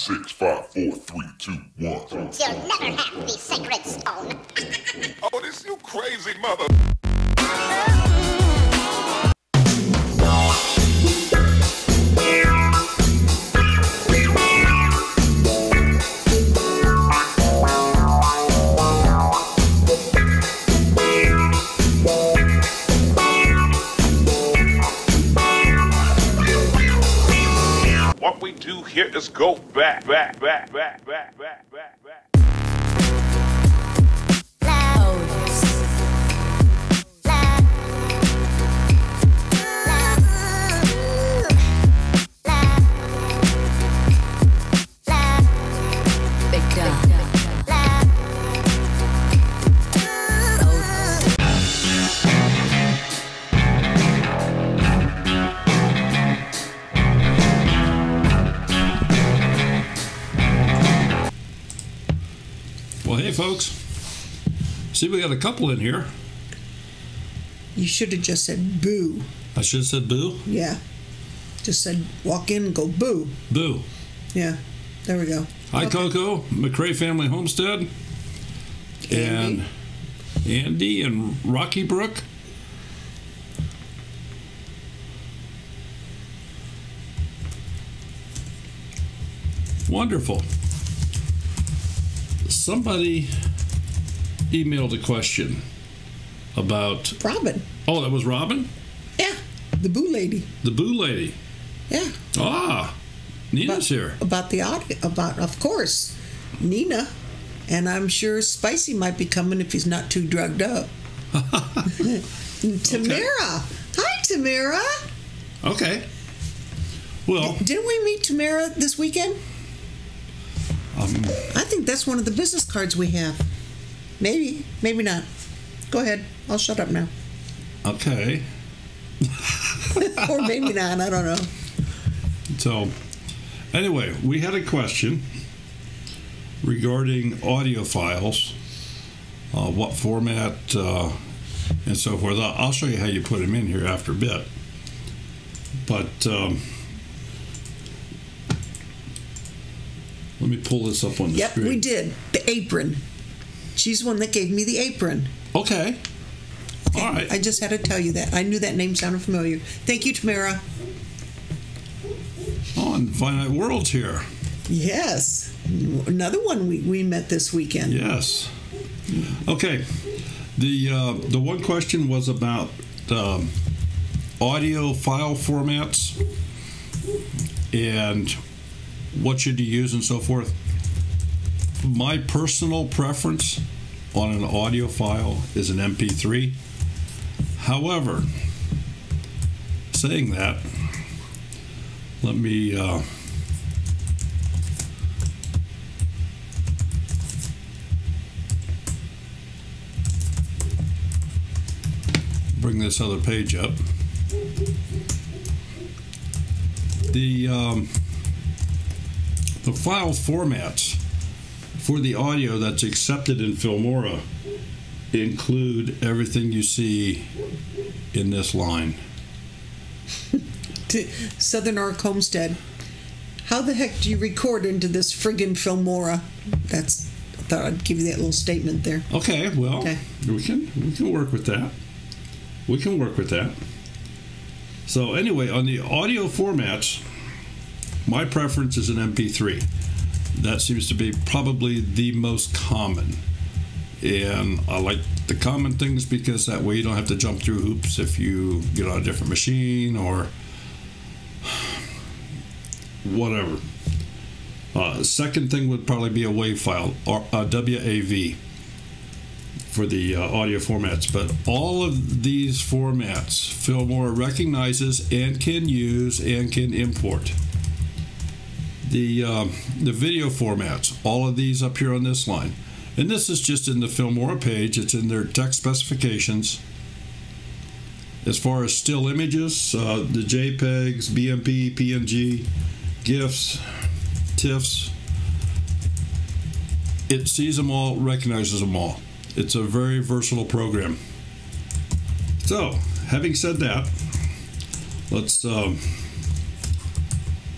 6, 5, 4, 3, 2, 1. You'll never have the sacred stone. Oh, this you crazy mother. What we do here is go back. Well, hey, folks. See, we got a couple in here. You should have just said boo. I should have said boo? Yeah. Just said walk in and go boo. Boo. Yeah. There we go. Hi, okay. Coco, McCrae Family Homestead. And Andy and Rocky Brook. Wonderful. Somebody emailed a question about Robin. Oh, that was Robin? Yeah, the boo lady. The boo lady. Yeah. Ah, Nina's here. About the audio, of course, Nina, and I'm sure Spicy might be coming if he's not too drugged up. Tamara. Okay. Hi, Tamara. Okay. Well, didn't we meet Tamara this weekend? I think that's one of the business cards we have. Maybe not. Go ahead. I'll shut up now. Okay. Or maybe not. I don't know. So, anyway, we had a question regarding audio files, what format, and so forth. I'll show you how you put them in here after a bit. But let me pull this up on the screen. Yep, we did. The apron. She's the one that gave me the apron. Okay. All right. I just had to tell you that. I knew that name sounded familiar. Thank you, Tamara. Oh, and Finite World's here. Yes. Another one we met this weekend. Yes. Okay. The one question was about audio file formats and what should you use and so forth. My personal preference on an audio file is an MP3. However, saying that, let me bring this other page up. The file formats for the audio that's accepted in Filmora include everything you see in this line. To Southern Arc Homestead, how the heck do you record into this friggin' Filmora? I thought I'd give you that little statement there. Okay, well, okay. We can work with that. We can work with that. So anyway, on the audio formats, my preference is an MP3. That seems to be probably the most common. And I like the common things because that way you don't have to jump through hoops if you get on a different machine or whatever. Second thing would probably be a WAV file, or WAV for the audio formats. But all of these formats, Filmora recognizes and can use and can import. The video formats, all of these up here on this line. And this is just in the Filmora page. It's in their text specifications. As far as still images, the JPEGs, BMP, PNG, GIFs, TIFFs, it sees them all, recognizes them all. It's a very versatile program. So, having said that, let's let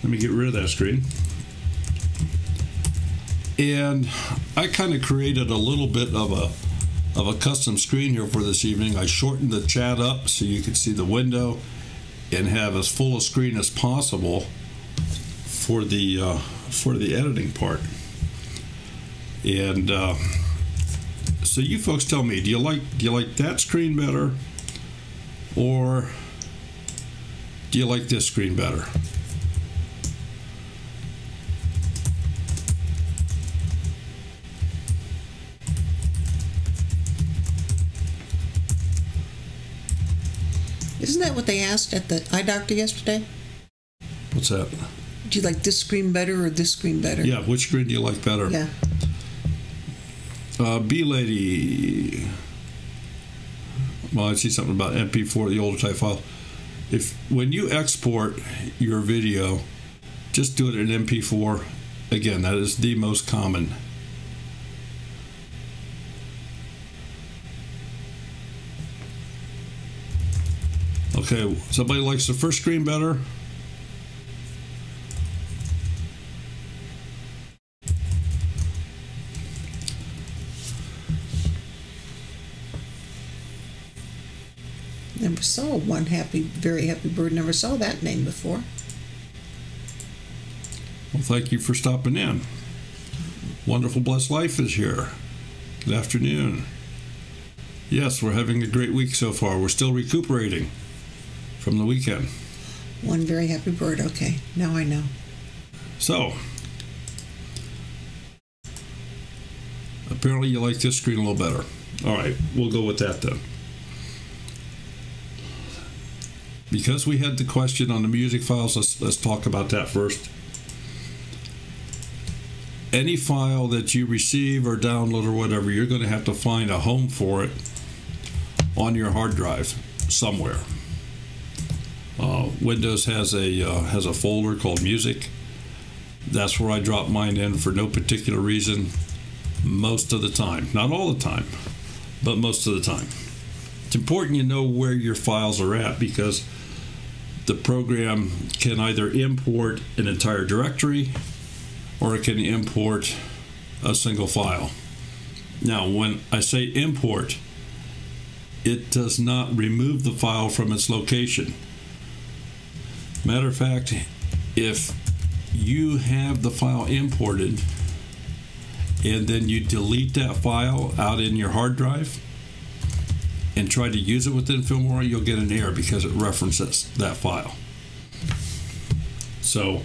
me get rid of that screen. And I kind of created a little bit of a custom screen here for this evening. I shortened the chat up so you could see the window and have as full a screen as possible for the editing part. And so you folks tell me, do you like that screen better, or do you like this screen better? Isn't that what they asked at the eye doctor yesterday? What's that? Do you like this screen better or this screen better? Yeah, which screen do you like better? Yeah. B Lady. Well, I see something about MP4, the older type file. When you export your video, just do it in MP4. Again, that is the most common. Okay, somebody likes the first screen better? Never saw one very happy bird. Never saw that name before. Well, thank you for stopping in. Wonderful Blessed Life is here. Good afternoon. Yes, we're having a great week so far. We're still recuperating from the weekend. One very happy bird. Okay, now I know. So, apparently you like this screen a little better. All right, we'll go with that then. Because we had the question on the music files, let's talk about that first. Any file that you receive or download or whatever, you're going to have to find a home for it on your hard drive somewhere. Windows has a folder called Music. That's where I drop mine in for no particular reason most of the time. Not all the time, but most of the time. It's important you know where your files are at, because the program can either import an entire directory or it can import a single file. Now, when I say import, it does not remove the file from its location. Matter of fact, if you have the file imported and then you delete that file out in your hard drive and try to use it within Filmora, you'll get an error because it references that file. So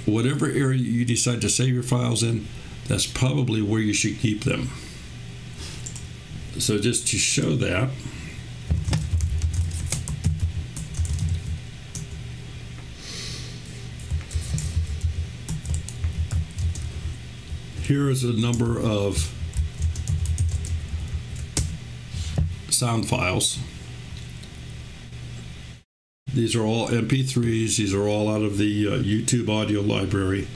whatever area you decide to save your files in, that's probably where you should keep them. So just to show that, here is a number of sound files. These are all MP3s. These are all out of the YouTube audio library.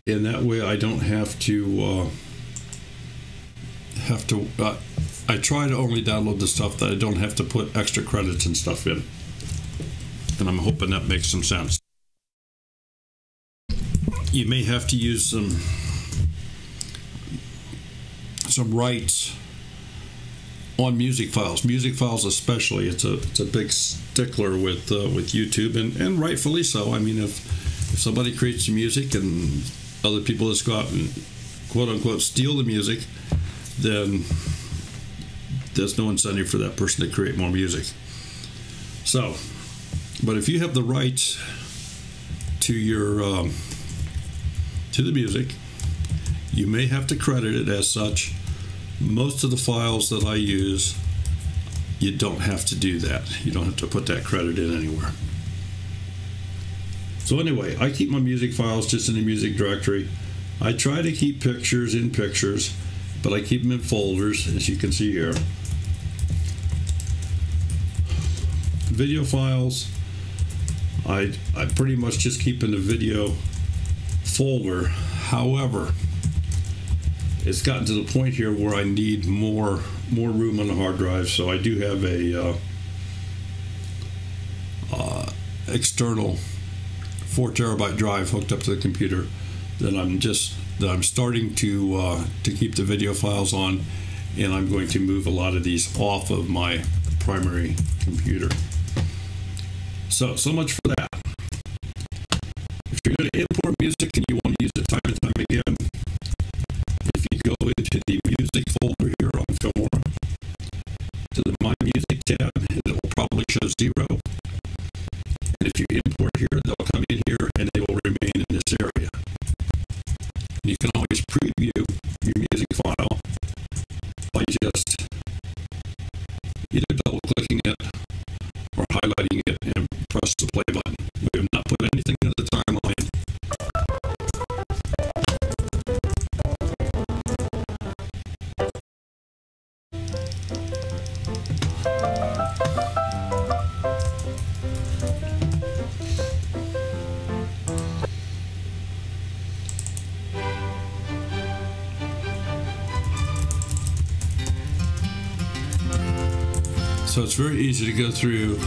And that way I don't have to I try to only download the stuff that I don't have to put extra credits and stuff in. And I'm hoping that makes some sense. You may have to use some rights on music files. Music files especially, it's a big stickler with YouTube, and rightfully so. I mean, if somebody creates some music and other people just go out and quote unquote steal the music, then there's no incentive for that person to create more music. So, but if you have the rights to your to the music, you may have to credit it as such. Most of the files that I use, you don't have to do that. You don't have to put that credit in anywhere. So anyway, I keep my music files just in the music directory. I try to keep pictures in pictures, but I keep them in folders, as you can see here. Video files, I pretty much just keep in the video folder. However, it's gotten to the point here where I need more room on the hard drive, so I do have a external 4 terabyte drive hooked up to the computer. that I'm starting to keep the video files on, and I'm going to move a lot of these off of my primary computer. So much for that. If you're going to import music and you want to use it time and time again, if you go into the music folder here on Filmora, to the My Music tab, it will probably show 0. And if you import here, they'll come in here and they will remain in this area. And you can always preview your music file by just either double-clicking it or highlighting it and press the play button. We have not put anything in the timeline. So it's very easy to go through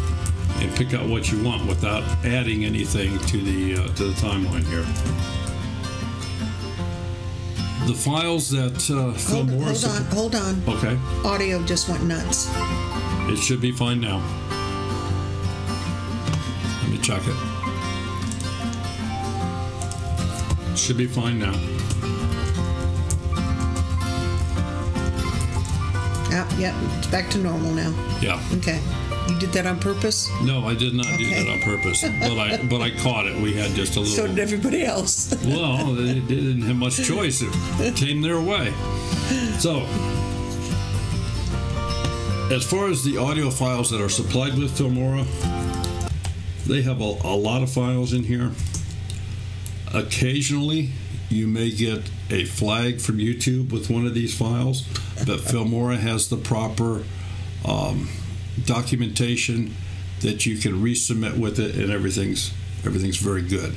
and pick out what you want without adding anything to the timeline here. The files that Filmora... Hold on. Okay. Audio just went nuts. It should be fine now. Let me check it. It should be fine now. Yep, it's back to normal now. Yeah. Okay. You did that on purpose? No, I did not do that on purpose, but I caught it. We had just a little. So did everybody else. Well, they didn't have much choice. It came their way. So, as far as the audio files that are supplied with Filmora, they have a lot of files in here. Occasionally, you may get a flag from YouTube with one of these files, but Filmora has the proper documentation that you can resubmit with it, and everything's very good.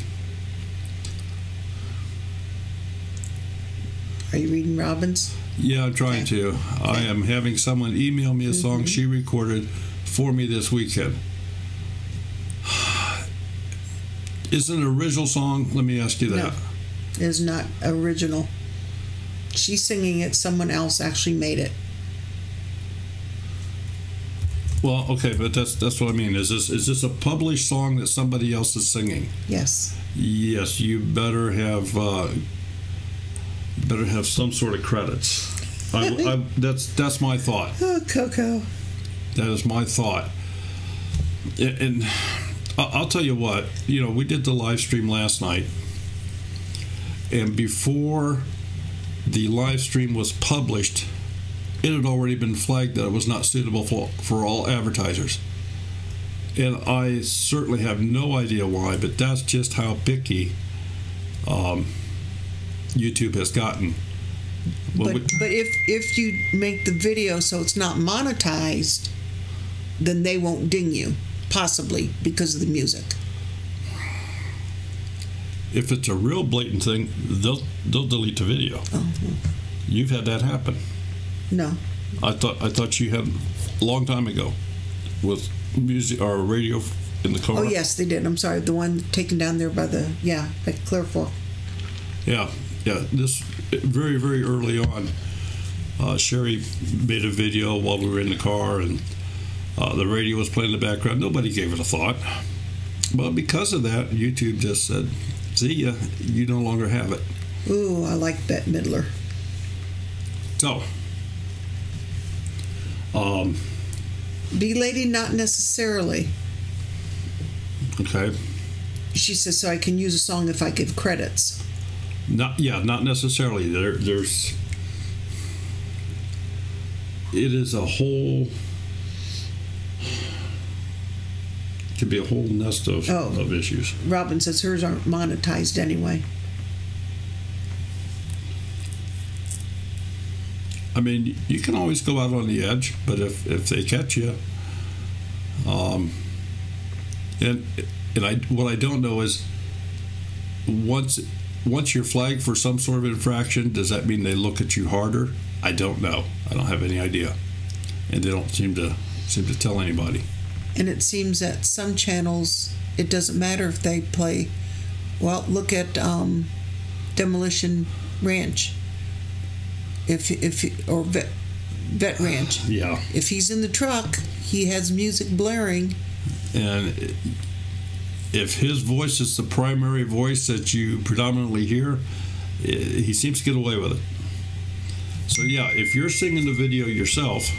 Are you reading Robin's? Yeah, I'm trying to. Okay. I am having someone email me a song she recorded for me this weekend. Is it an original song? Let me ask you that. No, it is not original. She's singing it. Someone else actually made it. Well, okay, but that's what I mean. Is this a published song that somebody else is singing? Yes. Yes, you better have some sort of credits. That's my thought. Oh, Coco. That is my thought. And I'll tell you what. We did the live stream last night, and before the live stream was published, it had already been flagged that it was not suitable for all advertisers. And I certainly have no idea why, but that's just how picky YouTube has gotten. But if you make the video so it's not monetized, then they won't ding you, possibly because of the music. If it's a real blatant thing, they'll delete the video. You've had that happen. No. I thought you had a long time ago with music or radio in the car. Oh yes, they did. I'm sorry, the one taken down there by Clear Fork. Yeah. This very, very early on, Sherry made a video while we were in the car, and the radio was playing in the background. Nobody gave it a thought. But because of that, YouTube just said, "See ya, you no longer have it." Ooh, I like Bette Midler. So. B-Lady, not necessarily. Okay. She says, so I can use a song if I give credits. Not necessarily. There's. It is a whole. It could be a whole nest of issues. Robin says hers aren't monetized anyway. I mean, you can always go out on the edge, but if they catch you, what I don't know is once you're flagged for some sort of infraction, does that mean they look at you harder? I don't know. I don't have any idea, and they don't seem to tell anybody. And it seems that some channels, it doesn't matter if they play. Well, look at Demolition Ranch, or Vet Ranch. Yeah. If he's in the truck, he has music blaring. And if his voice is the primary voice that you predominantly hear, he seems to get away with it. So yeah, if you're singing the video yourself,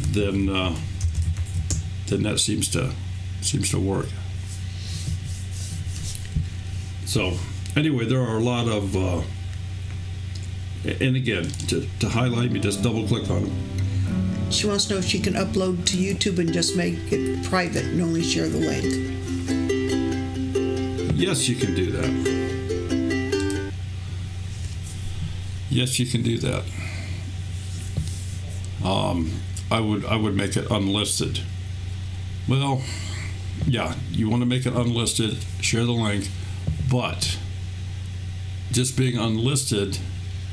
then that seems to work. So anyway, there are a lot of, and again, to highlight, you just double click on them. She wants to know if she can upload to YouTube and just make it private and only share the link. Yes, you can do that. Yes, you can do that. I would make it unlisted. Well, yeah, you want to make it unlisted, share the link, but just being unlisted,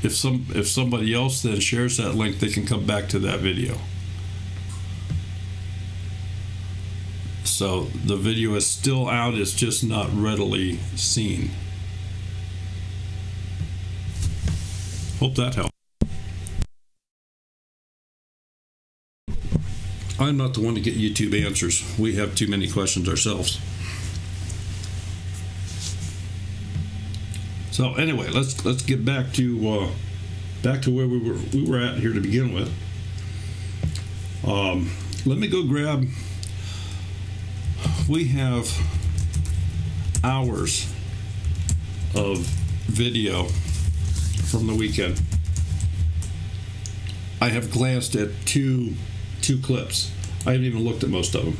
if somebody else then shares that link, they can come back to that video. So the video is still out, it's just not readily seen. Hope that helped. I'm not the one to get YouTube answers. We have too many questions ourselves. So anyway, let's get back to where we were at here to begin with. Let me go grab. We have hours of video from the weekend. I have glanced at two clips. I haven't even looked at most of them.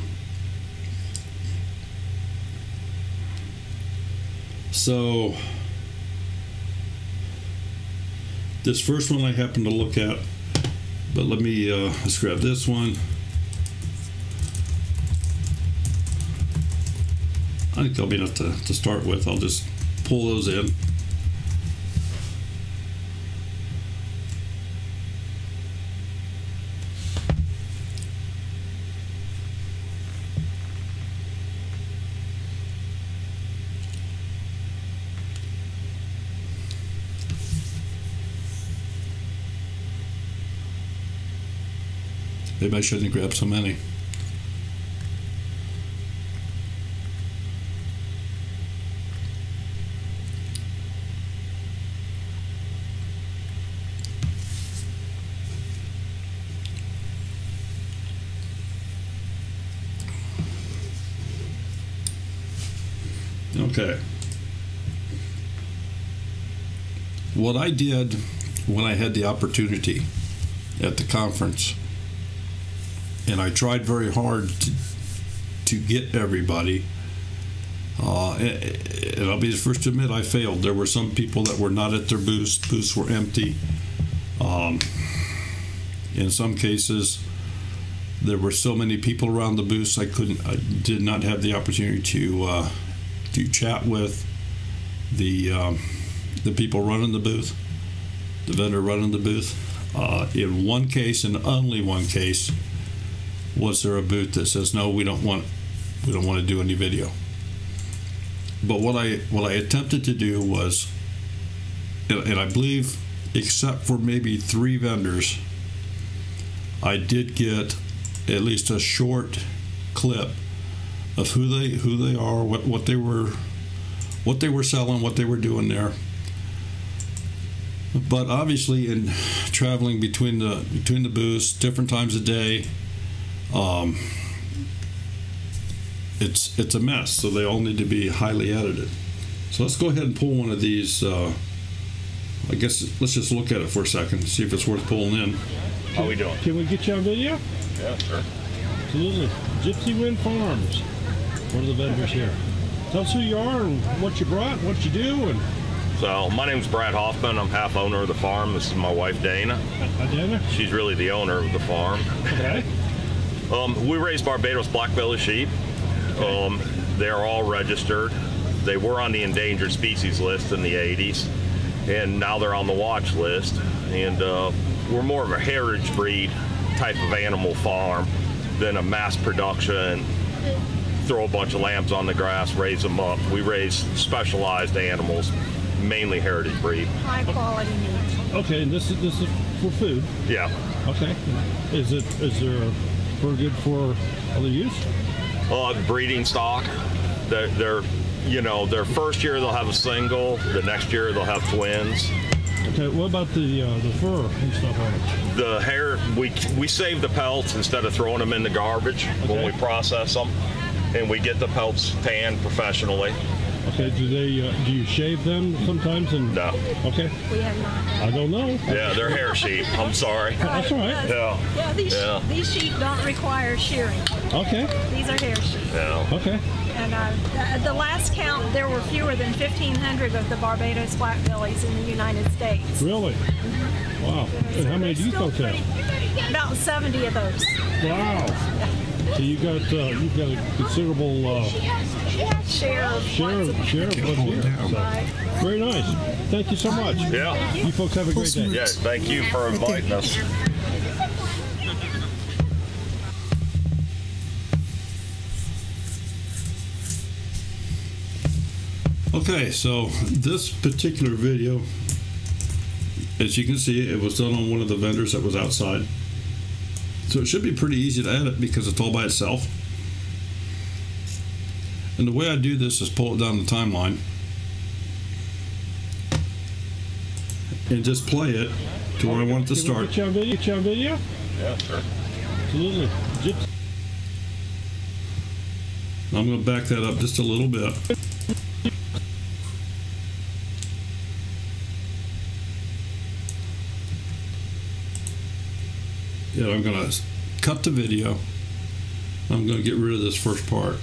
So this first one I happened to look at, but let's grab this one. I think that'll be enough to start with. I'll just pull those in. Maybe I shouldn't have grabbed so many. Okay. What I did when I had the opportunity at the conference, and I tried very hard to get everybody, and I'll be the first to admit I failed. There were some people that were not at their booths. Booths were empty. In some cases, there were so many people around the booths I did not have the opportunity to chat with the people running the booth, the vendor running the booth. In one case, and only one case, was there a booth that says no, we don't want to do any video. But what I attempted to do was, and I believe, except for maybe 3 vendors, I did get at least a short clip of who they are, what they were selling, what they were doing there. But obviously, in traveling between the booths, different times of day, it's a mess. So they all need to be highly edited. So let's go ahead and pull one of these. I guess let's just look at it for a second, see if it's worth pulling in. How we doing? Can we get you on video? Yeah, sure. Absolutely. Gypsy Wind Farms. One of the vendors here. Tell us who you are and what you brought, what you do, and. So my name's Brad Hoffman. I'm half owner of the farm. This is my wife Dana. Hi, Dana. She's really the owner of the farm. Okay. We raise Barbados black-bellied sheep. Okay. They're all registered. They were on the endangered species list in the 80s, and now they're on the watch list. And we're more of a heritage breed type of animal farm than a mass production, throw a bunch of lambs on the grass, raise them up. We raise specialized animals mainly heritage breed. High quality meat. Okay, and this is for food. Yeah. Okay. Is there for good for other use? Breeding stock. They're their first year they'll have a single. The next year they'll have twins. Okay. What about the fur and stuff on it? The hair, we save the pelts instead of throwing them in the garbage when we process them, and we get the pelts tanned professionally. Okay, do you shave them sometimes? No. Okay. We have not. I don't know. Yeah, they're hair sheep. I'm sorry. That's all right. Yeah. Yeah, these sheep don't require shearing. Okay. These are hair sheep. Yeah. Okay. And at the last count, there were fewer than 1,500 of the Barbados flatbellies in the United States. Really? Wow. And how many do you folks have? About 70 of those. Wow. So you've got a considerable Share of what's here. So, very nice. Thank you so much. Yeah. You folks have a great day. Yeah. Thank you for inviting us. Okay, so this particular video, as you can see, it was done on one of the vendors that was outside. So it should be pretty easy to edit because it's all by itself. And the way I do this is pull it down the timeline and just play it to where I want it to start. Get you on video? Yeah, sure. Absolutely. I'm going to back that up just a little bit. Yeah, I'm going to cut the video. I'm going to get rid of this first part.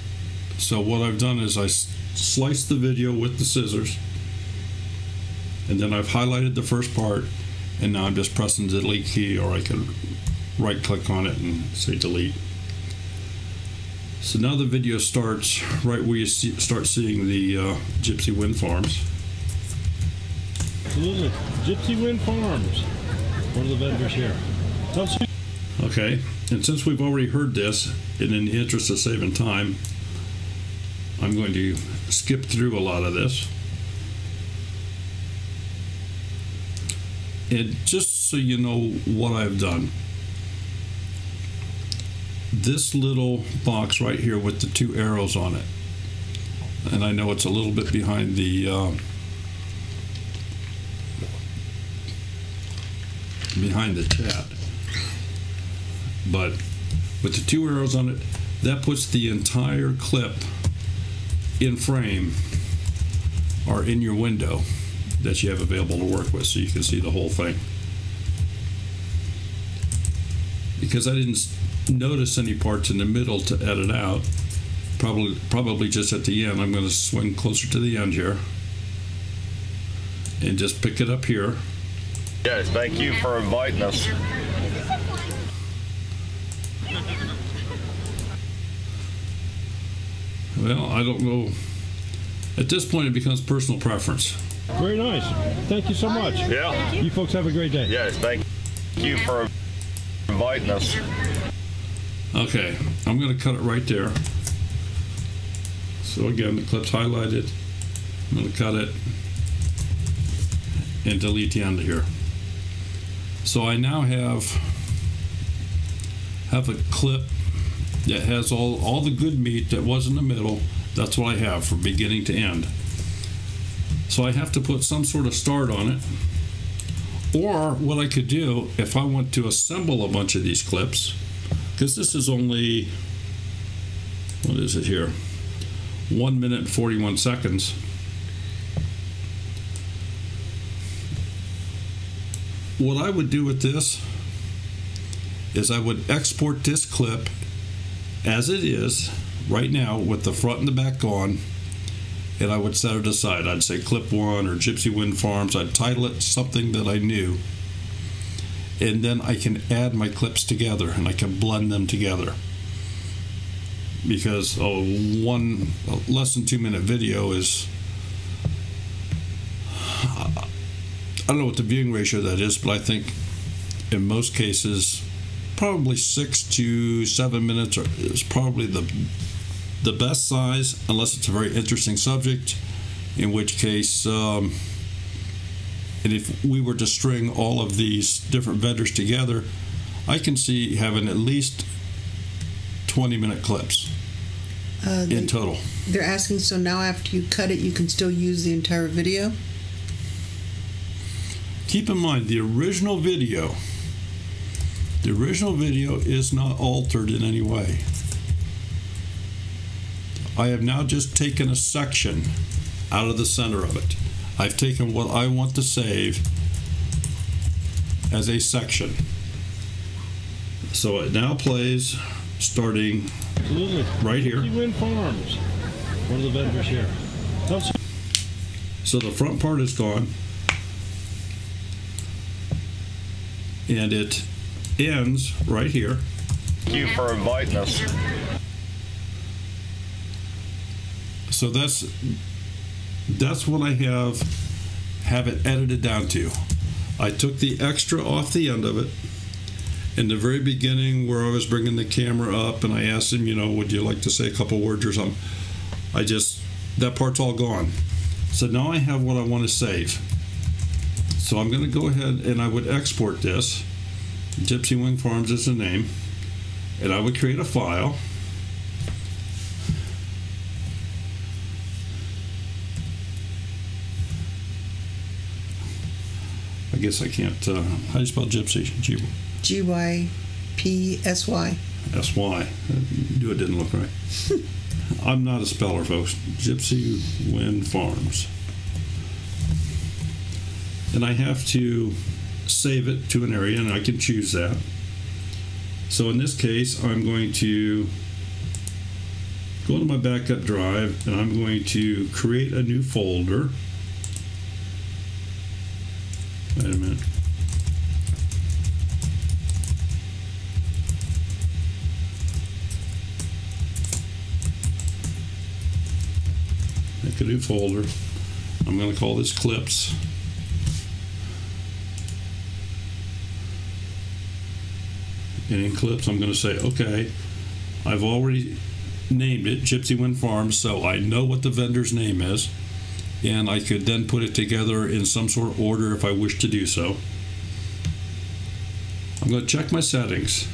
So what I've done is I sliced the video with the scissors, and then I've highlighted the first part, and now I'm just pressing the delete key, or I can right click on it and say delete. So now the video starts right where you start seeing the Gypsy Wind Farms. Absolutely. Gypsy Wind Farms. One of the vendors here. Okay, and since we've already heard this, and in the interest of saving time, I'm going to skip through a lot of this. And just so you know what I've done, this little box right here with the two arrows on it, and I know it's a little bit behind the chat, but with the two arrows on it, that puts the entire clip in frame or in your window that you have available to work with, so you can see the whole thing. Because I didn't notice any parts in the middle to edit out, probably just at the end, I'm going to swing closer to the end here and just pick it up here. Yes, thank you for inviting us. Well, I don't know. At this point, it becomes personal preference. Very nice. Thank you so much. Yeah. You folks have a great day. Yes, thank you for inviting us. Okay, I'm going to cut it right there. So again, the clip's highlighted. I'm going to cut it and delete the end here. So I now have a clip that has all the good meat that was in the middle. That's what I have from beginning to end. So I have to put some sort of start on it. Or what I could do, if I want to assemble a bunch of these clips, because this is only, what is it here? 1 minute and 41 seconds. What I would do with this is I would export this clip as it is right now with the front and the back on, and I would set it aside. I'd say clip 1 or Gypsy Wind Farms. I'd title it something that I knew, and then I can add my clips together and I can blend them together, because one less than 2 minute video is, I don't know what the viewing ratio that is, but I think in most cases probably 6 to 7 minutes is probably the best size, unless it's a very interesting subject, in which case And if we were to string all of these different vendors together, I can see having at least 20-minute clips in total. They're asking, so now after you cut it, you can still use the entire video? Keep in mind, the original video is not altered in any way. I have now just taken a section out of the center of it. I've taken what I want to save as a section. So it now plays starting right here. Wind Farms. One of the vendors here. So the front part is gone. And it ends right here. Thank you for inviting us. So that's what I have it edited down to. I took the extra off the end of it. In the very beginning, where I was bringing the camera up and I asked him, would you like to say a couple words or something? That part's all gone. So now I have what I want to save. So I'm going to go ahead and I would export this. Gypsy Wing Farms is the name. And I would create a file. I guess I can't. How do you spell gypsy? G-Y-P-S-Y. S-Y. Knew it didn't look right. I'm not a speller, folks. Gypsy Wind Farms. And I have to save it to an area, and I can choose that. So in this case, I'm going to go to my backup drive, and I'm going to create a new folder. Wait a minute. Make a new folder. I'm going to call this Clips. And in Clips, I'm going to say, okay, I've already named it Gypsy Wind Farms, so I know what the vendor's name is. And I could then put it together in some sort of order if I wish to do so. I'm going to check my settings.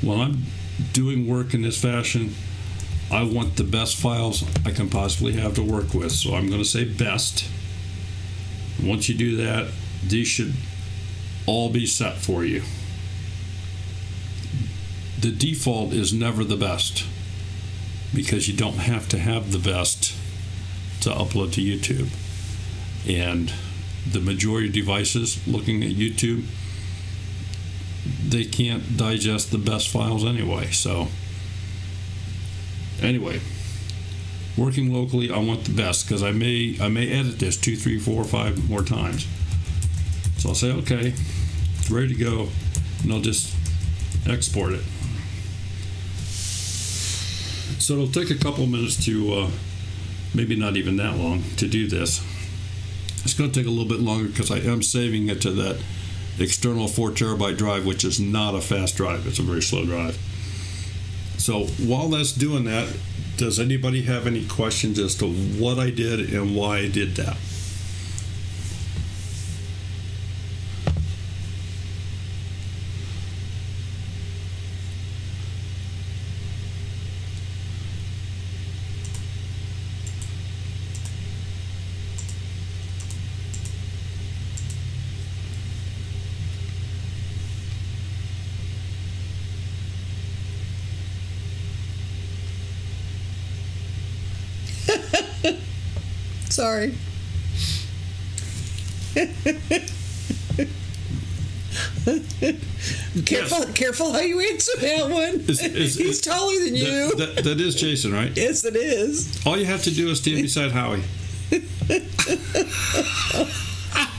When I'm doing work in this fashion, I want the best files I can possibly have to work with. So I'm going to say best. Once you do that, these should all be set for you. The default is never the best because you don't have to have the best to upload to YouTube. And the majority of devices looking at YouTube, they can't digest the best files anyway. So anyway, working locally, I want the best because I may edit this 2, 3, 4, 5 more times. So I'll say, okay, it's ready to go, and I'll just export it. So it'll take a couple minutes to, maybe not even that long, to do this. It's going to take a little bit longer because I am saving it to that external 4 terabyte drive, which is not a fast drive. It's a very slow drive. So while that's doing that, does anybody have any questions as to what I did and why I did that? Sorry. Careful how you answer that one. He's taller than you. That is Jason, right? Yes, it is. All you have to do is stand beside Howie.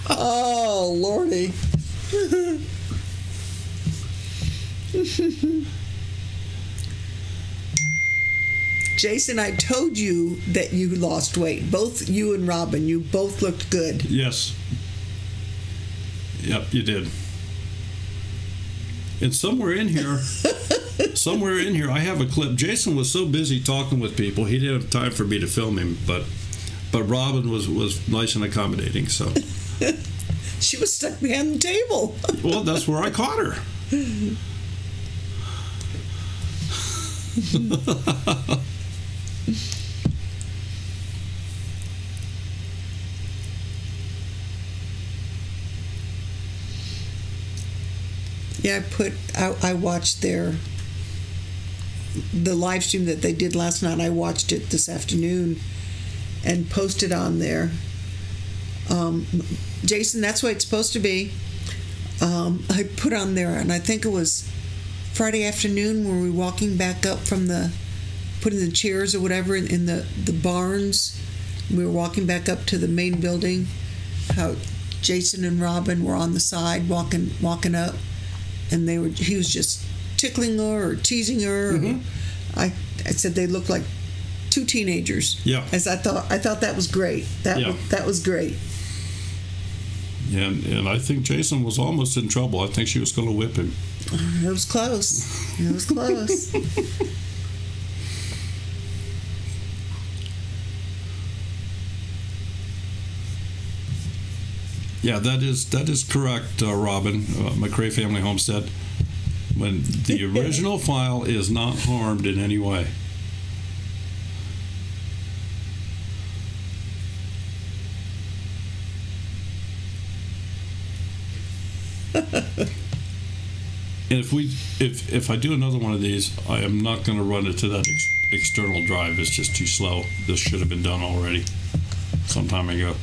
Oh, Lordy. Jason, I told you that you lost weight. Both you and Robin, you both looked good. Yes. Yep, you did. And somewhere in here, I have a clip. Jason was so busy talking with people, he didn't have time for me to film him. But Robin was nice and accommodating. So She was stuck behind the table. Well, that's where I caught her. Yeah, I watched the live stream that they did last night. I watched it this afternoon and posted on there. Jason, that's what it's supposed to be. I put on there, and I think it was Friday afternoon when we were walking back up from putting the chairs or whatever in the barns. We were walking back up to the main building. How Jason and Robin were on the side walking up, and he was just tickling her or teasing her. Mm-hmm. I said they looked like two teenagers. Yeah. As I thought that was great. That was great. Yeah, and I think Jason was almost in trouble. I think she was going to whip him. It was close. It was close. Yeah, that is correct, Robin. McCrae Family Homestead. When the original file is not harmed in any way. And if I do another one of these, I am not going to run it to that external drive. It's just too slow. This should have been done already some time ago.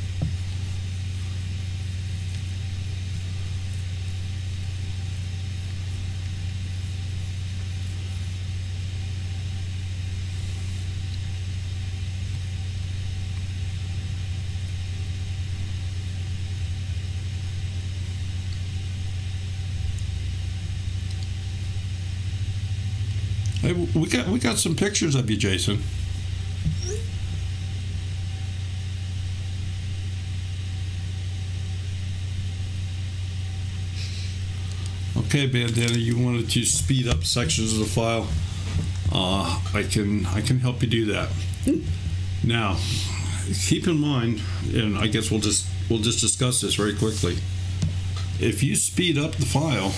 Hey, we got some pictures of you, Jason. Okay, Bandana, you wanted to speed up sections of the file. I can help you do that. Now, keep in mind, and I guess we'll just discuss this very quickly. If you speed up the file,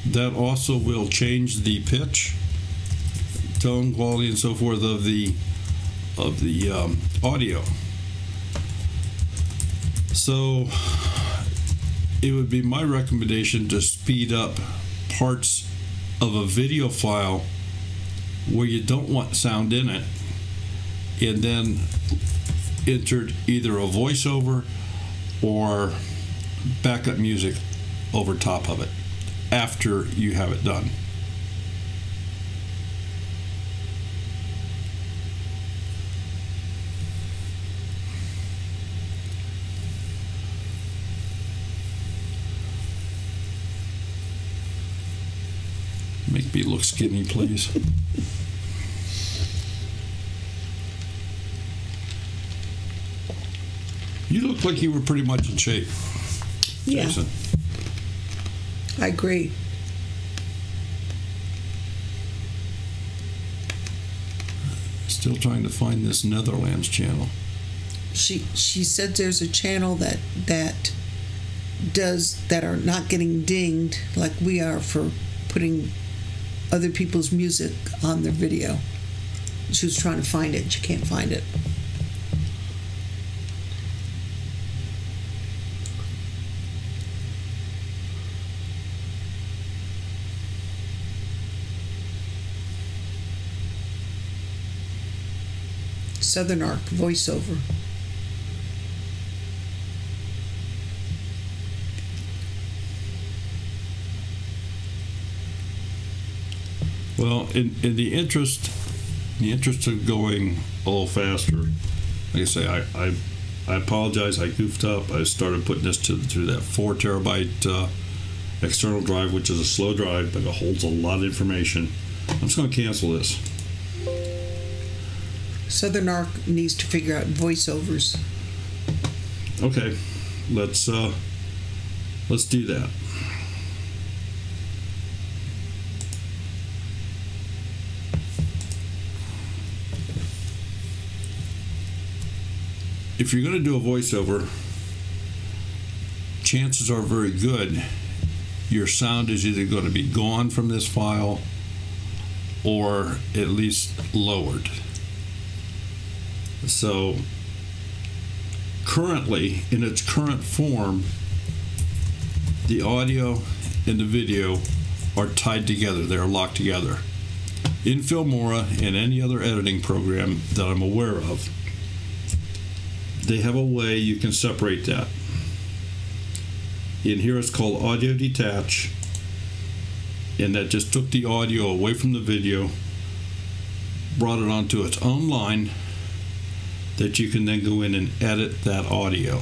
that also will change the pitch, tone, quality, and so forth of the audio. So it would be my recommendation to speed up parts of a video file where you don't want sound in it, and then enter either a voiceover or backup music over top of it after you have it done. Make me look skinny, please. You look like you were pretty much in shape, Jason. Yeah. I agree. Still trying to find this Netherlands channel. She said there's a channel that are not getting dinged like we are for putting other people's music on their video. She was trying to find it. She can't find it. Southern Arc voiceover. Well, in the interest of going a little faster, like I say, I apologize. I goofed up. I started putting this through that 4 terabyte external drive, which is a slow drive, but it holds a lot of information. I'm just going to cancel this. Southern Arc needs to figure out voiceovers. Okay, let's do that. if you're going to do a voiceover, chances are very good your sound is either going to be gone from this file or at least lowered. So currently, in its current form, the audio and the video are tied together. They are locked together. In Filmora and any other editing program that I'm aware of, they have a way you can separate that. In here it's called audio detach, and that just took the audio away from the video, brought it onto its own line that you can then go in and edit that audio.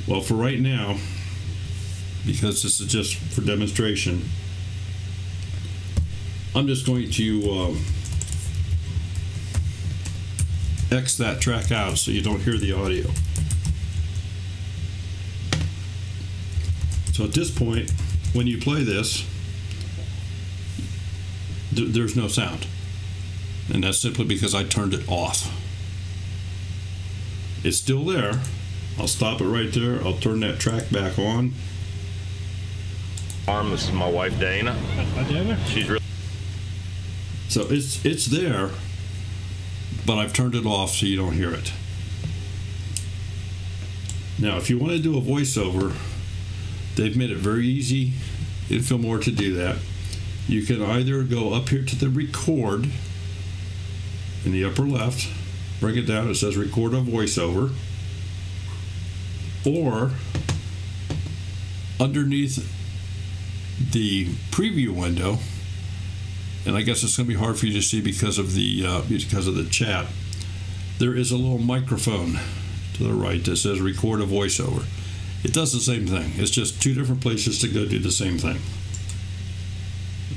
Well, for right now, because this is just for demonstration, I'm just going to X that track out so you don't hear the audio. So at this point, when you play this, there's no sound. And that's simply because I turned it off. It's still there. I'll stop it right there. I'll turn that track back on. This is my wife, Dana. Hi, Dana. She's really... So it's there, but I've turned it off so you don't hear it. Now, if you want to do a voiceover, they've made it very easy in Filmora to do that. You can either go up here to the record in the upper left, bring it down, it says record a voiceover, or underneath the preview window, and I guess it's going to be hard for you to see because of the chat, there is a little microphone to the right that says record a voiceover. It does the same thing. It's just two different places to go do the same thing.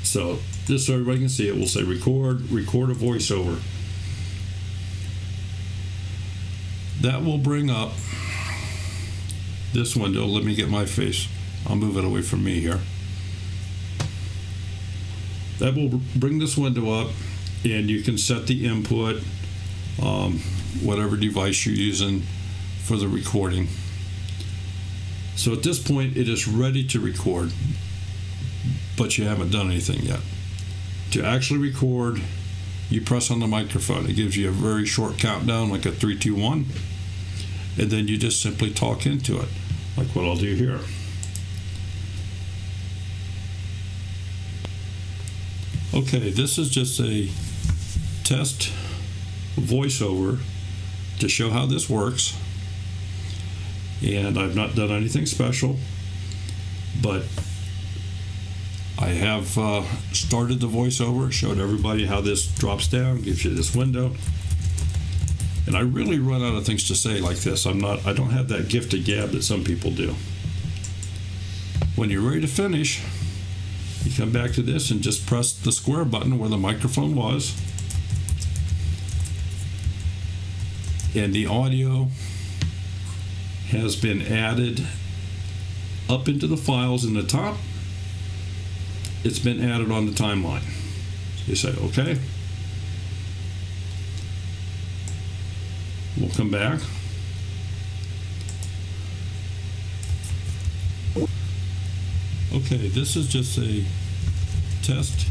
So just so everybody can see it, we'll say record a voiceover. That will bring up this window. Let me get my face. I'll move it away from me here. That will bring this window up, and you can set the input, whatever device you're using for the recording. So at this point, it is ready to record, but you haven't done anything yet. To actually record, you press on the microphone. It gives you a very short countdown, like a 3, 2, 1, and then you just simply talk into it, like what I'll do here. Okay, this is just a test voiceover to show how this works. And I've not done anything special, but I have started the voiceover, showed everybody how this drops down, gives you this window. And I really run out of things to say like this. I don't have that gift of gab that some people do. When you're ready to finish, you come back to this and just press the square button where the microphone was, and the audio has been added up into the files in the top. It's been added on the timeline. You say, okay. We'll come back. Okay, this is just a test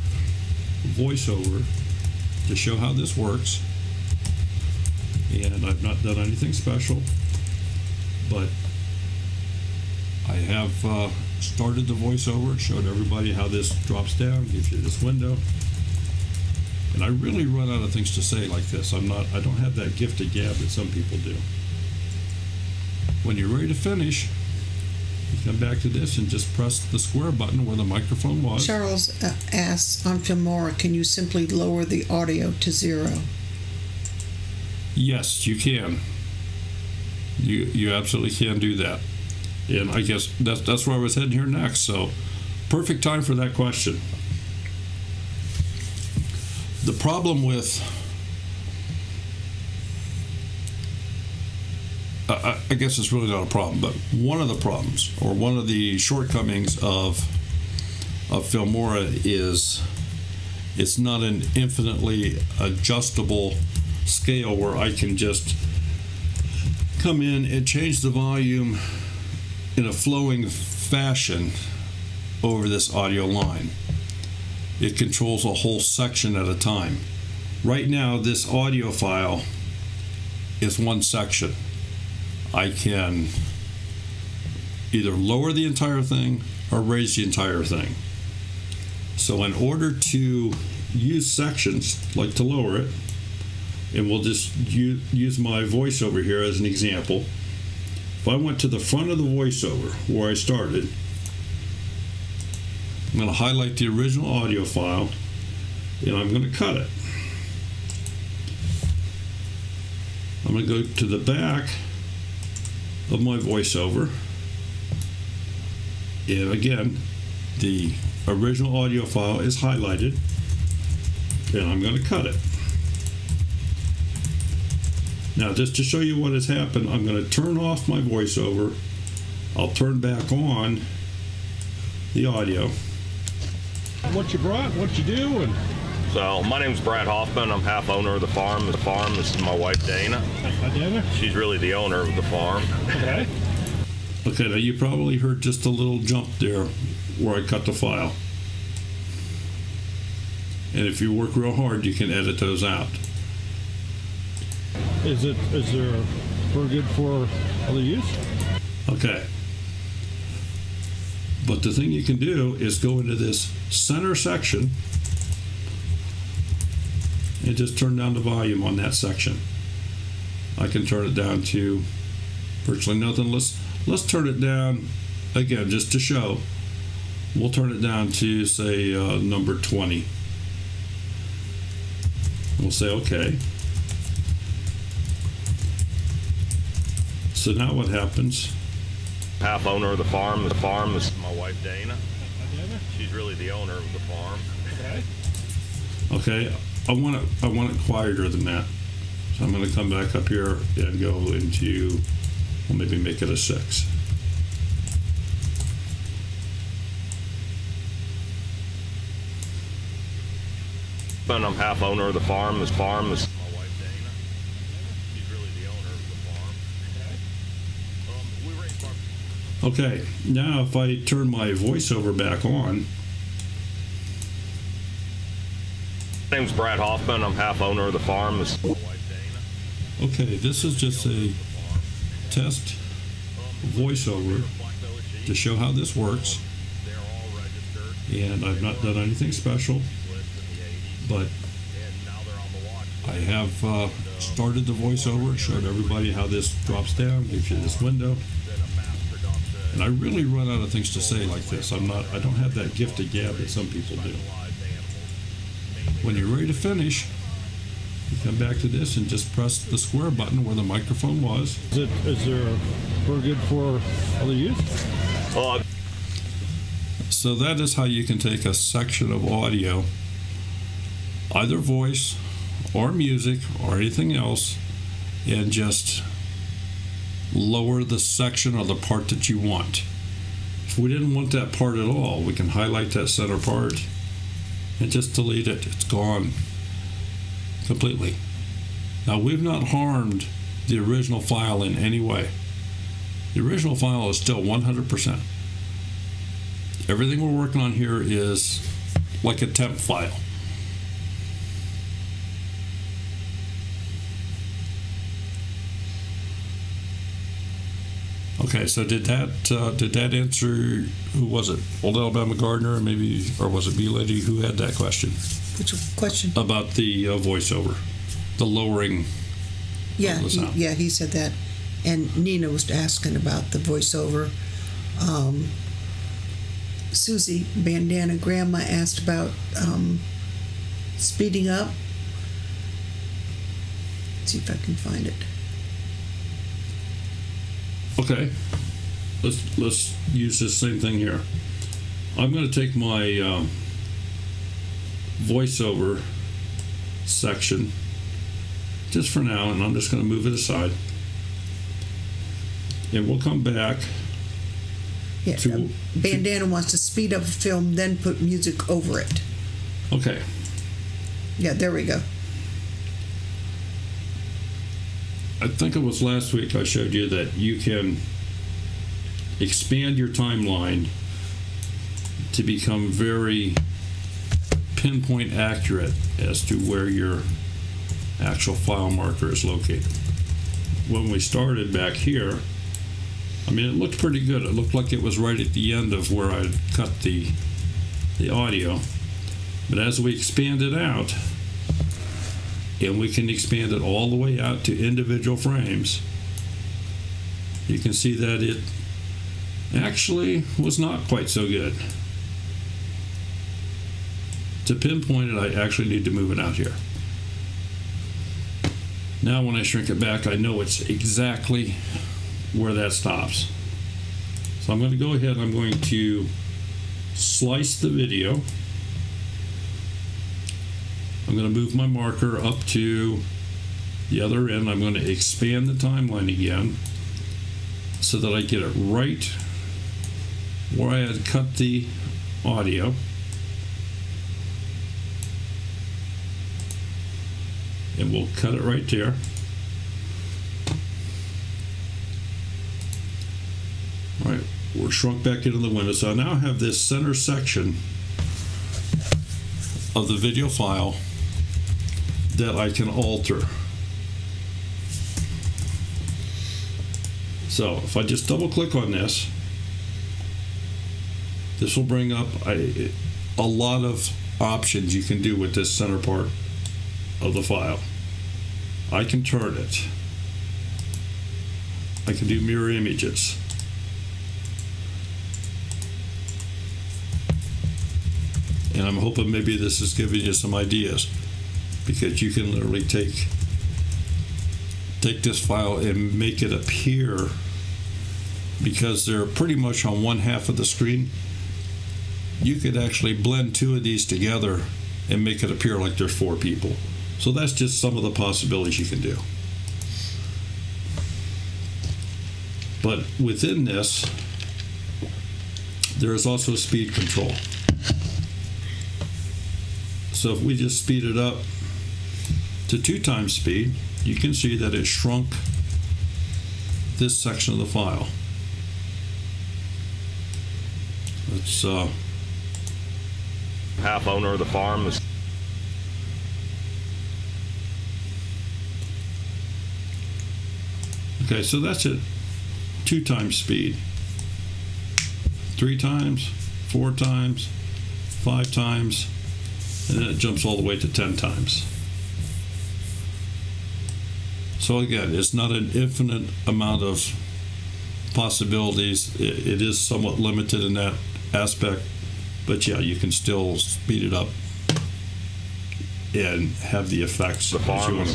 voiceover to show how this works. And I've not done anything special, but I have started the voiceover, showed everybody how this drops down, gives you this window. And I really run out of things to say like this. I don't have that gift of gab that some people do. When you're ready to finish, you come back to this and just press the square button where the microphone was. Charles asks on Filmora, can you simply lower the audio to 0? Yes, you can. You absolutely can do that. And I guess that's where I was heading here next. So, perfect time for that question. The problem with, I guess it's really not a problem, but one of the problems or one of the shortcomings of Filmora is it's not an infinitely adjustable scale where I can just come in and change the volume in a flowing fashion over this audio line. It controls a whole section at a time. Right now, this audio file is one section. I can either lower the entire thing or raise the entire thing. So in order to use sections, like to lower it, and we'll just use my voiceover here as an example. If I went to the front of the voiceover where I started, I'm going to highlight the original audio file and I'm going to cut it. I'm going to go to the back of my voiceover, and again the original audio file is highlighted, and I'm going to cut it. Now, just to show you what has happened, I'm going to turn off my voiceover. I'll turn back on the audio. What you brought, what you do, and So my name's Brad Hoffman. I'm half owner of the farm. This is my wife Dana. Hi, Dana. She's really the owner of the farm. Okay. Okay, now you probably heard just a little jump there where I cut the file. And if you work real hard, you can edit those out. Is there for good for other use? Okay. But the thing you can do is go into this center section and just turn down the volume on that section. I can turn it down to virtually nothing. Let's turn it down again just to show. We'll turn it down to say number 20. We'll say okay. So now what happens? Half owner of the farm. This is my wife Dana. She's really the owner of the farm. Okay. Okay, I want it quieter than that. So I'm going to come back up here and go into, well, maybe make it a 6. And I'm half owner of the farm. This is my wife Dana. She's really the owner of the farm. Okay, now if I turn my voiceover back on, My name's Brad Hoffman. I'm half owner of the farm. This is my wife Dana. okay, this is just a test voiceover to show how this works. They're all registered. And I've not done anything special, but And now they're on the watch. I have started the voiceover, showed everybody how this drops down, gives you this window. And I really run out of things to say like this. I don't have that gifted gab that some people do. When you're ready to finish, you come back to this and just press the square button where the microphone was. Is there for good for other use? So that is how you can take a section of audio, either voice or music or anything else, and just lower the section or the part that you want. If we didn't want that part at all, we can highlight that center part and just delete it. It's gone completely. Now, we've not harmed the original file in any way. The original file is still 100%. Everything we're working on here is like a temp file. Okay, so did that answer? Who was it? Old Alabama Gardener, maybe, or was it B Lady who had that question Which question? about the voiceover, the lowering? Yeah, of the sound? he said that. And Nina was asking about the voiceover. Susie Bandana Grandma asked about speeding up. Let's see if I can find it. Okay, let's use this same thing here. I'm going to take my voiceover section just for now, and I'm just going to move it aside. And we'll come back. Yeah, Bandana wants to speed up a film, then put music over it. Okay. Yeah, there we go. I think it was last week I showed you that you can expand your timeline to become very pinpoint accurate as to where your actual file marker is located. When we started back here, I mean, it looked pretty good. It looked like it was right at the end of where I cut the audio. But as we expand it out, and we can expand it all the way out to individual frames, you can see that it actually was not quite so good. To pinpoint it, I actually need to move it out here. Now when I shrink it back, I know it's exactly where that stops. So I'm going to go ahead, I'm going to slice the video. I'm going to move my marker up to the other end. I'm going to expand the timeline again so that I get it right where I had cut the audio. And we'll cut it right there. All right, we're shrunk back into the window. So I now have this center section of the video file that I can alter. So if I just double click on this, this will bring up a lot of options you can do with this center part of the file. I can turn it. I can do mirror images. And I'm hoping maybe this is giving you some ideas, because you can literally take this file and make it appear, because they're pretty much on one half of the screen. You could actually blend two of these together and make it appear like there's four people. So that's just some of the possibilities you can do. But within this, there is also speed control. So if we just speed it up to 2 times speed, you can see that it shrunk this section of the file. Let's half owner of the farm. Okay, so that's at 2 times speed. 3 times, 4 times, 5 times, and then it jumps all the way to 10 times. So again, it's not an infinite amount of possibilities. It is somewhat limited in that aspect, but yeah, you can still speed it up and have the effects. The farm.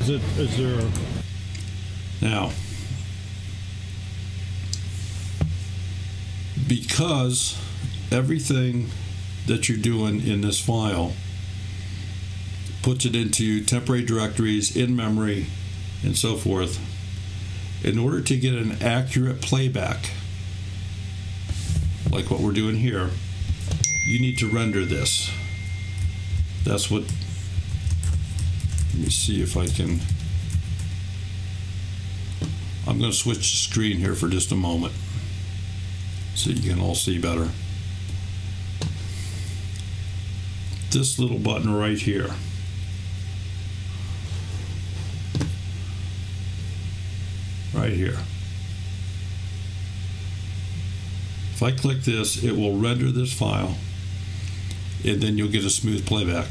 Is there now, because everything that you're doing in this file puts it into temporary directories, in memory, and so forth, in order to get an accurate playback, like what we're doing here, you need to render this. That's what, let me see if I can, I'm going to switch the screen here for just a moment so you can all see better. This little button right here, right here. If I click this, it will render this file, and then you'll get a smooth playback.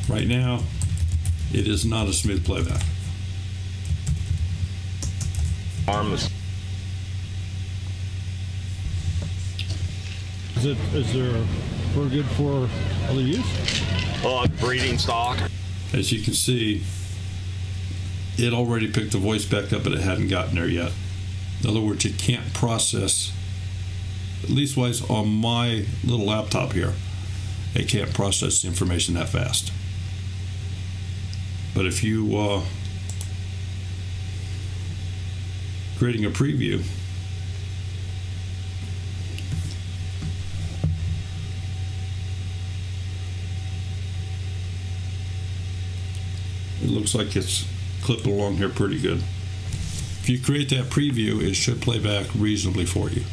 Right now, it is not a smooth playback. Is there for good for other use? Breeding stock. As you can see, it already picked the voice back up, but it hadn't gotten there yet. In other words, it can't process, at least wise on my little laptop here, it can't process the information that fast. But if you creating a preview, It looks like it's clipping along here pretty good. If you create that preview, it should play back reasonably for you.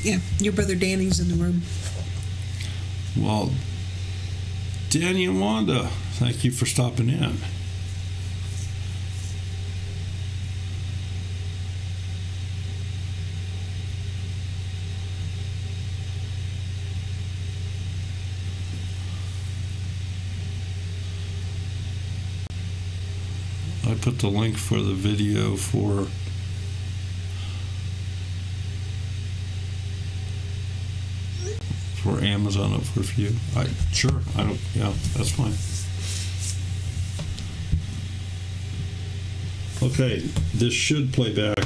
Yeah, your brother Danny's in the room. Well, Danny and Wanda, thank you for stopping in. I put the link for the video for Amazon up for a few. Yeah, that's fine. Okay, this should play back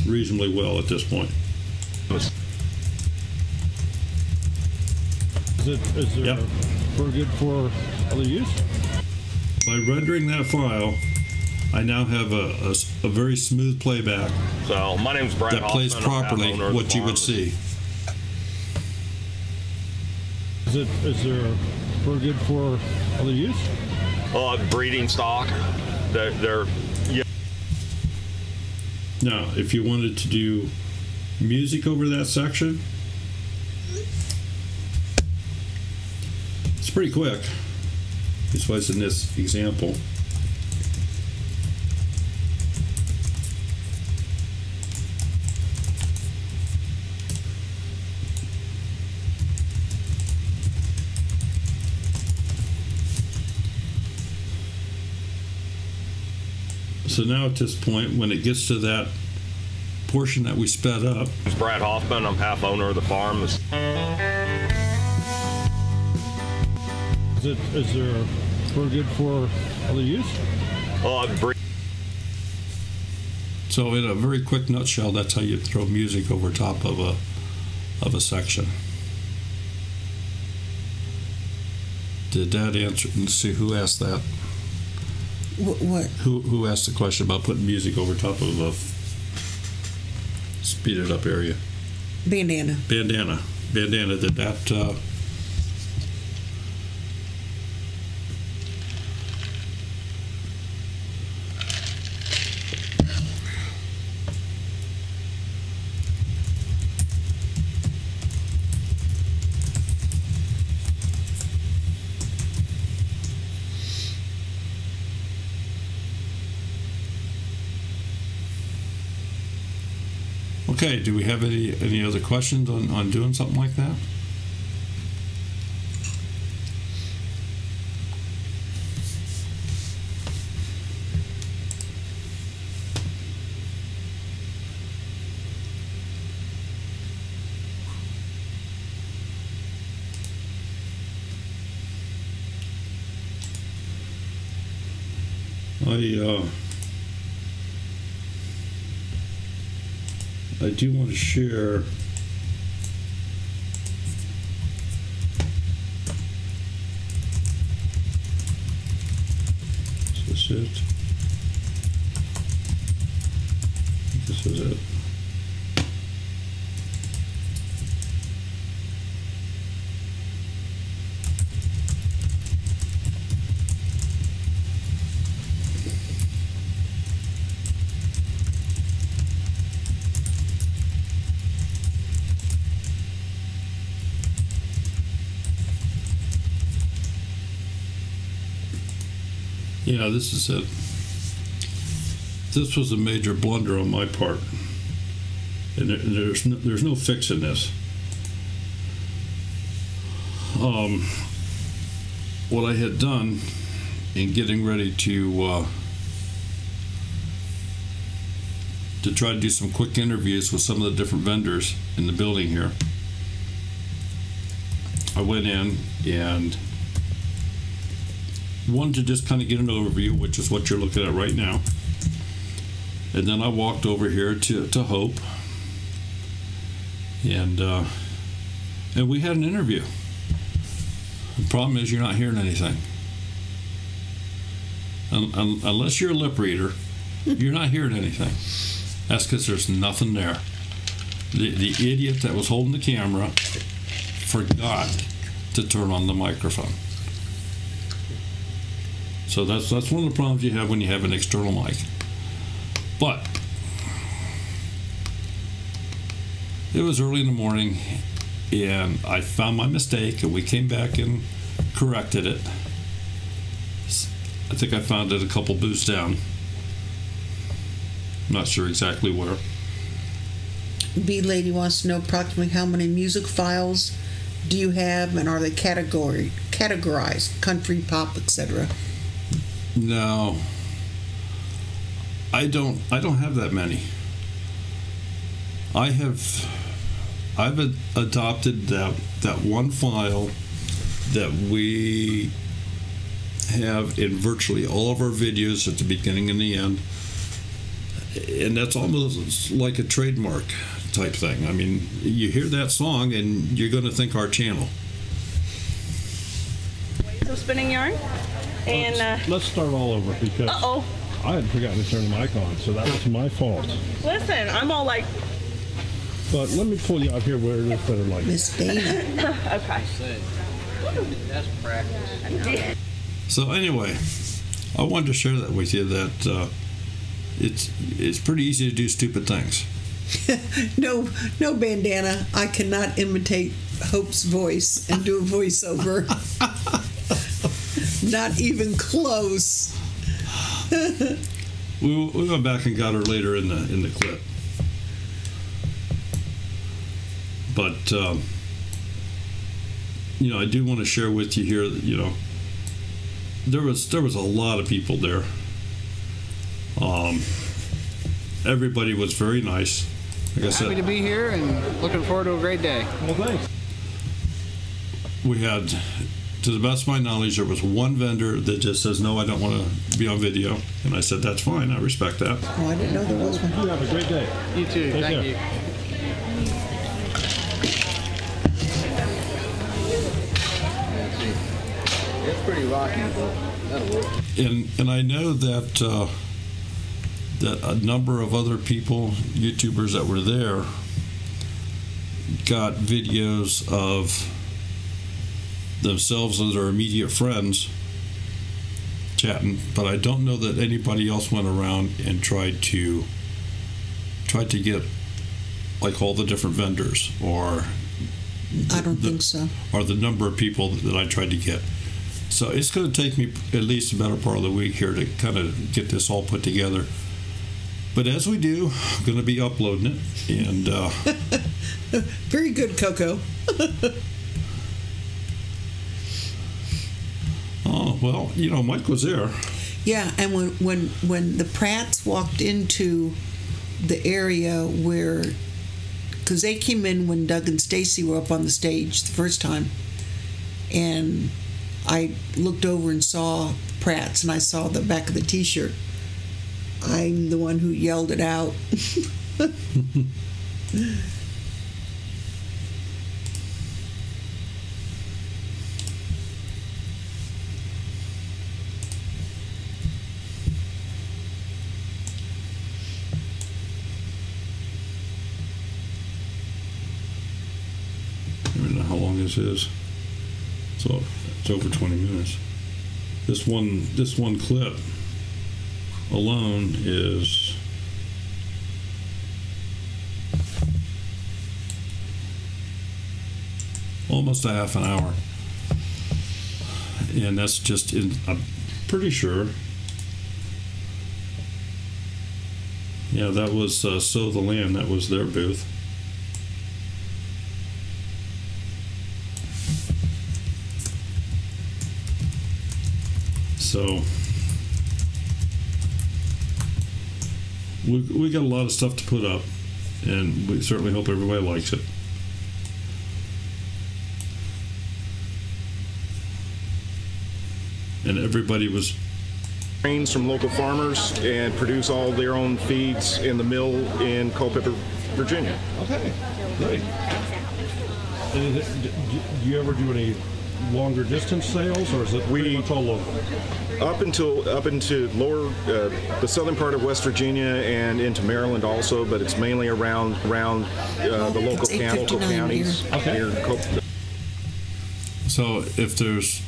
reasonably well at this point. Is there Yep. for good for other use? By rendering that file, I now have a very smooth playback So my name's Brad that plays Hoffman. I'm properly half owner of what the you would farm. see. Is there for good for other use? Breeding stock. They're yeah. Now, if you wanted to do music over that section, it's pretty quick. This was in this example. So now at this point, when it gets to that portion that we sped up, It's Brad Hoffman. I'm half owner of the farm. Is there for good for other use? so in a very quick nutshell, that's how you throw music over top of a section. Did that answer? Let's see who asked that. What? Who asked the question about putting music over top of a speeded up area? Bandana. Bandana. Did that? Okay, do we have any other questions on doing something like that? I do want to share is this it? I think this is it. Yeah, this is it. This was a major blunder on my part, and there's no fixing this. What I had done in getting ready to try to do some quick interviews with some of the different vendors in the building here, I went in and one to just kind of get an overview, which is what you're looking at right now. And then I walked over here to Hope, and we had an interview. The problem is you're not hearing anything. Unless you're a lip reader, you're not hearing anything. That's because there's nothing there. The idiot that was holding the camera forgot to turn on the microphone. So that's one of the problems you have when you have an external mic. But it was early in the morning, and I found my mistake, and we came back and corrected it. I think I found it a couple booths down. I'm not sure exactly where. B Lady wants to know approximately how many music files do you have, and are they categorized, country, pop, etc.? No, I don't have that many. I've adopted that one file that we have in virtually all of our videos at the beginning and the end, and that's almost like a trademark type thing. I mean, you hear that song and you're going to think our channel. So spinning yarn, and let's start all over because I had forgotten to turn the mic on, so that was my fault. Listen, I'm all like. But let me pull you out here where it is better like. Miss Dana. Okay. That's practice. So anyway, I wanted to share that with you, that it's pretty easy to do stupid things. No, bandana. I cannot imitate Hope's voice and do a voiceover. Not even close. We went back and got her later in the clip. But I do want to share with you here that, there was a lot of people there. Everybody was very nice. Like I said, happy to be here and looking forward to a great day. Well, thanks. We had, to the best of my knowledge, there was one vendor that just says, no, I don't want to be on video. And I said, that's fine. I respect that. Oh, I didn't know there was one. You have a great day. You too. Take Thank care. you. It's pretty rocky, but that'll work. And I know that that a number of other people, YouTubers that were there, got videos of themselves and their immediate friends chatting, but I don't know that anybody else went around and tried to get like all the different vendors, or I don't think so. Or the number of people that I tried to get. So it's going to take me at least a better part of the week here to kind of get this all put together. But as we do, I'm going to be uploading it. And very good, Coco. Oh, well, Mike was there. Yeah, and when the Pratts walked into the area where, because they came in when Doug and Stacy were up on the stage the first time, and I looked over and saw Pratt's, and I saw the back of the T-shirt. I'm the one who yelled it out. I don't know how long this is. So it's over 20 minutes. This one clip alone is almost a half an hour, and that's just I'm pretty sure. Yeah, that was Sow the Land. That was their booth. So we got a lot of stuff to put up, and we certainly hope everybody likes it. and everybody was. Grains from local farmers and produce all their own feeds in the mill in Culpeper, Virginia. Okay, great. And do you ever do any longer distance sales, or is it pretty much all local? Up into lower the southern part of West Virginia and into Maryland also, but it's mainly around the local counties. Okay. Here in Culpeper. So if there's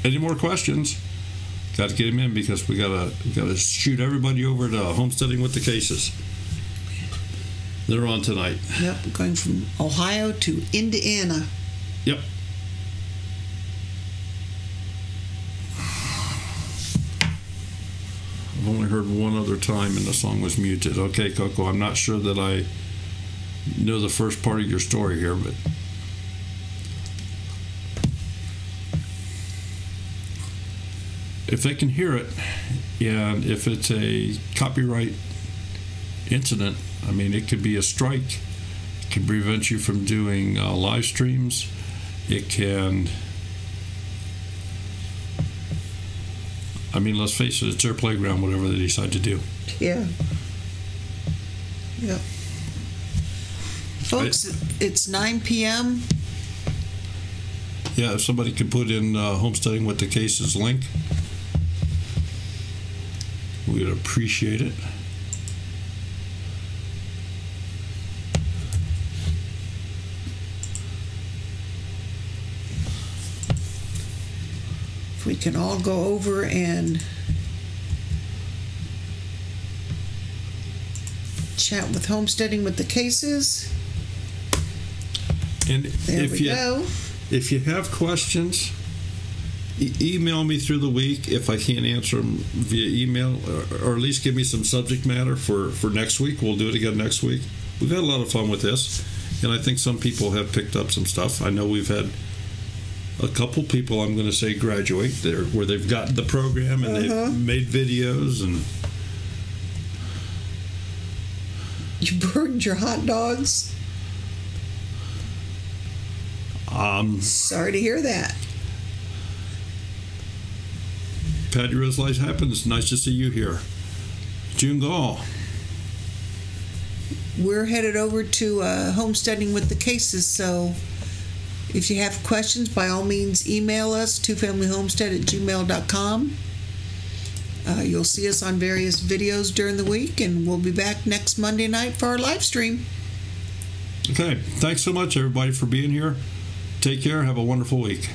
any more questions, got to get them in because we gotta shoot everybody over to Homesteading with the Cases. They're on tonight. Yep, going from Ohio to Indiana. Yep. I've only heard one other time and the song was muted. Okay, Coco, I'm not sure that I know the first part of your story here, but if they can hear it, and if it's a copyright incident, I mean, it could be a strike. It can prevent you from doing live streams. It can, I mean, let's face it, it's their playground, whatever they decide to do. Yeah. Yep. Folks, it's 9 p.m. Yeah, if somebody could put in Homesteading with the Cases link, we'd appreciate it. If we can all go over and chat with Homesteading with the Cases. And There we go. If you have questions, email me through the week if I can't answer them via email, or at least give me some subject matter for next week. We'll do it again next week. We've had a lot of fun with this, and I think some people have picked up some stuff. I know we've had a couple people, I'm going to say, graduate there where they've gotten the program and they've made videos. And You burned your hot dogs? Sorry to hear that. Patty Rose Life happens. Nice to see you here. June Gall. We're headed over to Homesteading with the Cases, so if you have questions, by all means, email us, twofamilyhomestead@gmail.com. You'll see us on various videos during the week, and we'll be back next Monday night for our live stream. Okay. Thanks so much, everybody, for being here. Take care. Have a wonderful week.